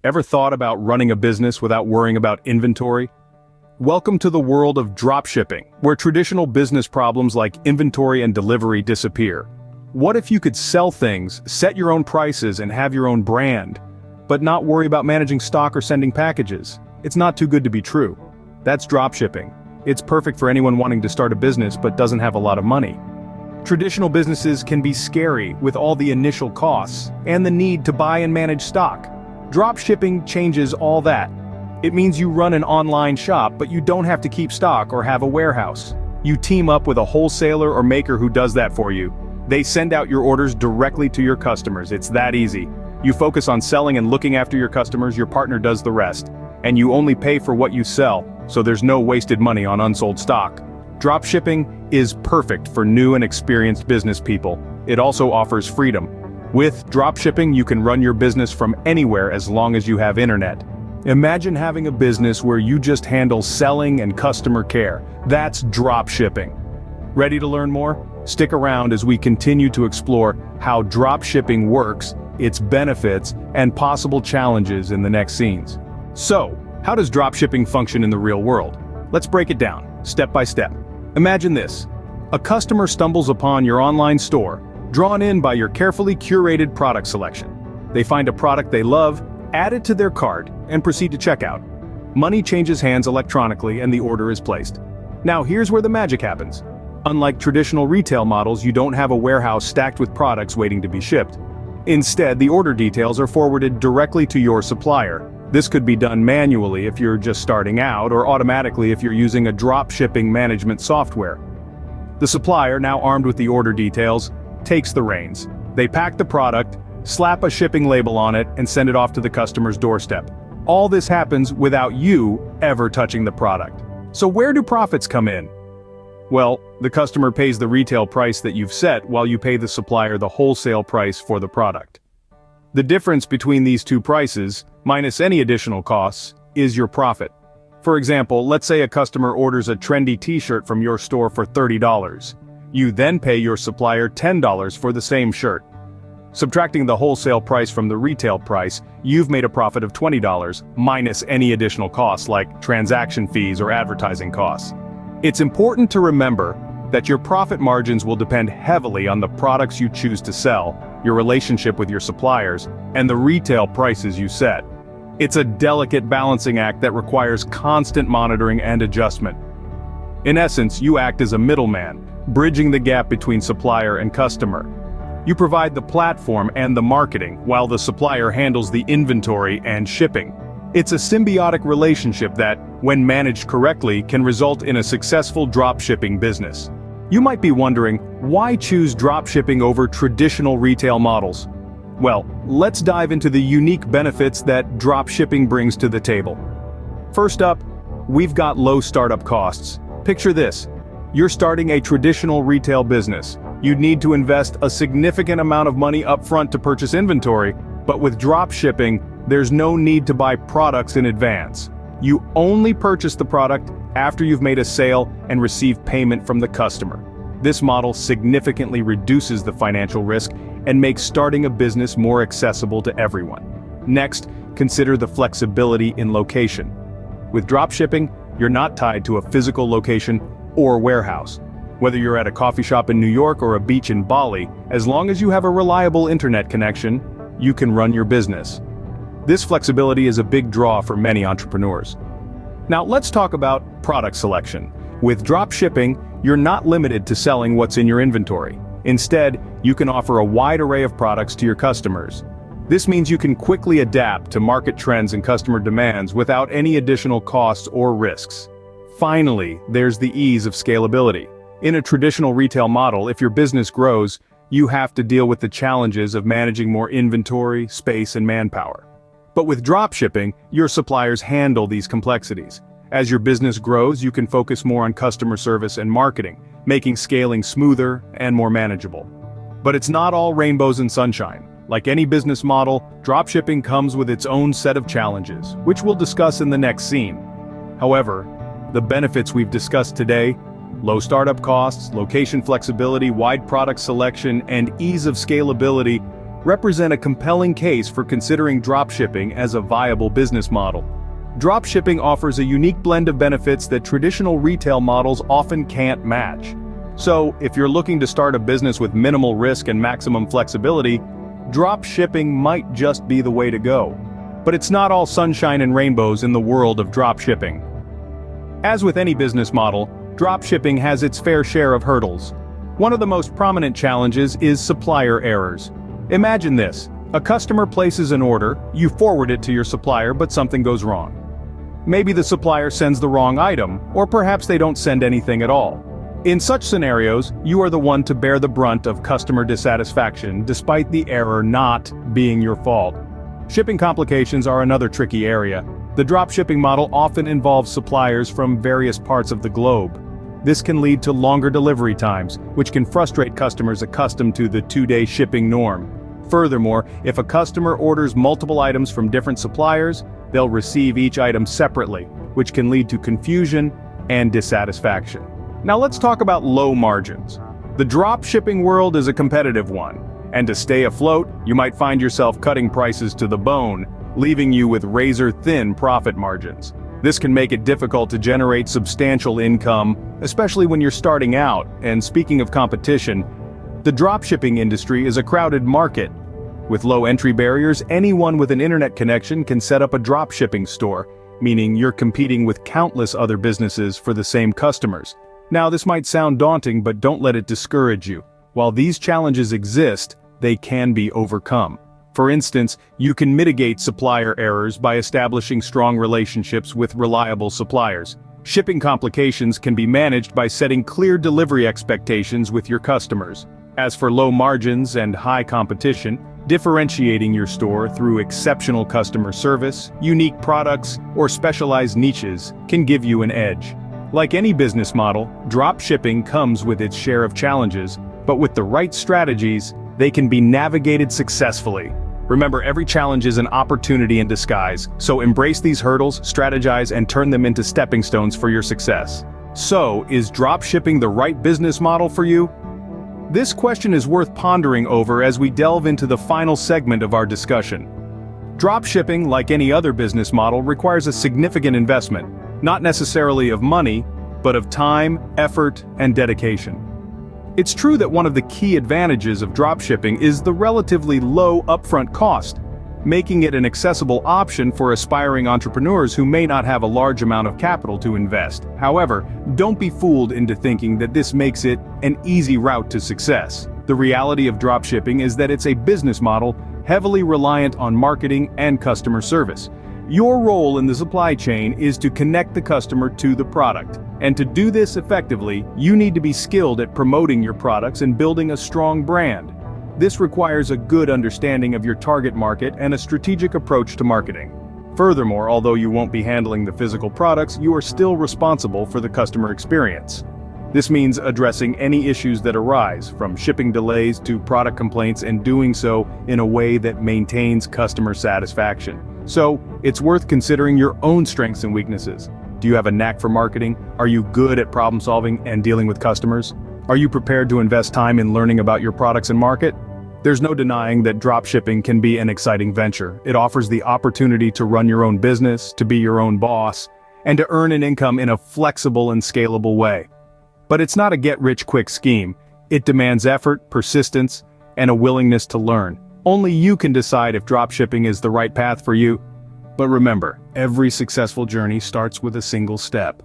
Ever thought about running a business without worrying about inventory? Welcome to the world of dropshipping, where traditional business problems like inventory and delivery disappear. What if you could sell things, set your own prices, and have your own brand, but not worry about managing stock or sending packages? It's not too good to be true. That's dropshipping. It's perfect for anyone wanting to start a business but doesn't have a lot of money. Traditional businesses can be scary with all the initial costs and the need to buy and manage stock. Dropshipping changes all that. It means you run an online shop, but you don't have to keep stock or have a warehouse. You team up with a wholesaler or maker who does that for you. They send out your orders directly to your customers. It's that easy. You focus on selling and looking after your customers, your partner does the rest. And you only pay for what you sell, so there's no wasted money on unsold stock. Dropshipping is perfect for new and experienced business people. It also offers freedom. With dropshipping, you can run your business from anywhere as long as you have internet. Imagine having a business where you just handle selling and customer care. That's dropshipping. Ready to learn more? Stick around as we continue to explore how dropshipping works, its benefits, and possible challenges in the next scenes. So, how does dropshipping function in the real world? Let's break it down, step by step. Imagine this. A customer stumbles upon your online store, drawn in by your carefully curated product selection. They find a product they love, add it to their cart, and proceed to checkout. Money changes hands electronically and the order is placed. Now here's where the magic happens. Unlike traditional retail models, you don't have a warehouse stacked with products waiting to be shipped. Instead, the order details are forwarded directly to your supplier. This could be done manually if you're just starting out, or automatically if you're using a dropshipping management software. The supplier, now armed with the order details, takes the reins. They pack the product, slap a shipping label on it, and send it off to the customer's doorstep. All this happens without you ever touching the product. So where do profits come in? Well, the customer pays the retail price that you've set while you pay the supplier the wholesale price for the product. The difference between these two prices, minus any additional costs, is your profit. For example, let's say a customer orders a trendy t-shirt from your store for $30. You then pay your supplier $10 for the same shirt. Subtracting the wholesale price from the retail price, you've made a profit of $20, minus any additional costs like transaction fees or advertising costs. It's important to remember that your profit margins will depend heavily on the products you choose to sell, your relationship with your suppliers, and the retail prices you set. It's a delicate balancing act that requires constant monitoring and adjustment. In essence, you act as a middleman, bridging the gap between supplier and customer. You provide the platform and the marketing, while the supplier handles the inventory and shipping. It's a symbiotic relationship that, when managed correctly, can result in a successful dropshipping business. You might be wondering, why choose dropshipping over traditional retail models? Well, let's dive into the unique benefits that dropshipping brings to the table. First up, we've got low startup costs. Picture this. You're starting a traditional retail business. You'd need to invest a significant amount of money upfront to purchase inventory, but with dropshipping, there's no need to buy products in advance. You only purchase the product after you've made a sale and receive payment from the customer. This model significantly reduces the financial risk and makes starting a business more accessible to everyone. Next, consider the flexibility in location. With dropshipping, you're not tied to a physical location or warehouse. Whether you're at a coffee shop in New York or a beach in Bali, as long as you have a reliable internet connection, you can run your business. This flexibility is a big draw for many entrepreneurs. Now let's talk about product selection. With dropshipping, you're not limited to selling what's in your inventory. Instead, you can offer a wide array of products to your customers. This means you can quickly adapt to market trends and customer demands without any additional costs or risks. Finally, there's the ease of scalability. In a traditional retail model, if your business grows, you have to deal with the challenges of managing more inventory, space, and manpower. But with dropshipping, your suppliers handle these complexities. As your business grows, you can focus more on customer service and marketing, making scaling smoother and more manageable. But it's not all rainbows and sunshine. Like any business model, dropshipping comes with its own set of challenges, which we'll discuss in the next scene. However, the benefits we've discussed today, low startup costs, location flexibility, wide product selection, and ease of scalability, represent a compelling case for considering dropshipping as a viable business model. Dropshipping offers a unique blend of benefits that traditional retail models often can't match. So, if you're looking to start a business with minimal risk and maximum flexibility, dropshipping might just be the way to go. But it's not all sunshine and rainbows in the world of dropshipping. As with any business model, dropshipping has its fair share of hurdles. One of the most prominent challenges is supplier errors. Imagine this: a customer places an order, you forward it to your supplier, but something goes wrong. Maybe the supplier sends the wrong item, or perhaps they don't send anything at all. In such scenarios, you are the one to bear the brunt of customer dissatisfaction, despite the error not being your fault. Shipping complications are another tricky area. The dropshipping model often involves suppliers from various parts of the globe. This can lead to longer delivery times, which can frustrate customers accustomed to the 2-day shipping norm. Furthermore, if a customer orders multiple items from different suppliers, they'll receive each item separately, which can lead to confusion and dissatisfaction. Now let's talk about low margins. The dropshipping world is a competitive one, and to stay afloat, you might find yourself cutting prices to the bone, leaving you with razor-thin profit margins. This can make it difficult to generate substantial income, especially when you're starting out. And speaking of competition, the dropshipping industry is a crowded market. With low entry barriers, anyone with an internet connection can set up a dropshipping store, meaning you're competing with countless other businesses for the same customers. Now, this might sound daunting, but don't let it discourage you. While these challenges exist, they can be overcome. For instance, you can mitigate supplier errors by establishing strong relationships with reliable suppliers. Shipping complications can be managed by setting clear delivery expectations with your customers. As for low margins and high competition, differentiating your store through exceptional customer service, unique products, or specialized niches can give you an edge. Like any business model, dropshipping comes with its share of challenges, but with the right strategies, they can be navigated successfully. Remember, every challenge is an opportunity in disguise, so embrace these hurdles, strategize, and turn them into stepping stones for your success. So, is dropshipping the right business model for you? This question is worth pondering over as we delve into the final segment of our discussion. Dropshipping, like any other business model, requires a significant investment, not necessarily of money, but of time, effort, and dedication. It's true that one of the key advantages of dropshipping is the relatively low upfront cost, making it an accessible option for aspiring entrepreneurs who may not have a large amount of capital to invest. However, don't be fooled into thinking that this makes it an easy route to success. The reality of dropshipping is that it's a business model heavily reliant on marketing and customer service. Your role in the supply chain is to connect the customer to the product. And to do this effectively, you need to be skilled at promoting your products and building a strong brand. This requires a good understanding of your target market and a strategic approach to marketing. Furthermore, although you won't be handling the physical products, you are still responsible for the customer experience. This means addressing any issues that arise, from shipping delays to product complaints, and doing so in a way that maintains customer satisfaction. So, it's worth considering your own strengths and weaknesses. Do you have a knack for marketing? Are you good at problem solving and dealing with customers? Are you prepared to invest time in learning about your products and market? There's no denying that dropshipping can be an exciting venture. It offers the opportunity to run your own business, to be your own boss, and to earn an income in a flexible and scalable way. But it's not a get-rich-quick scheme. It demands effort, persistence, and a willingness to learn. Only you can decide if dropshipping is the right path for you. But remember, every successful journey starts with a single step.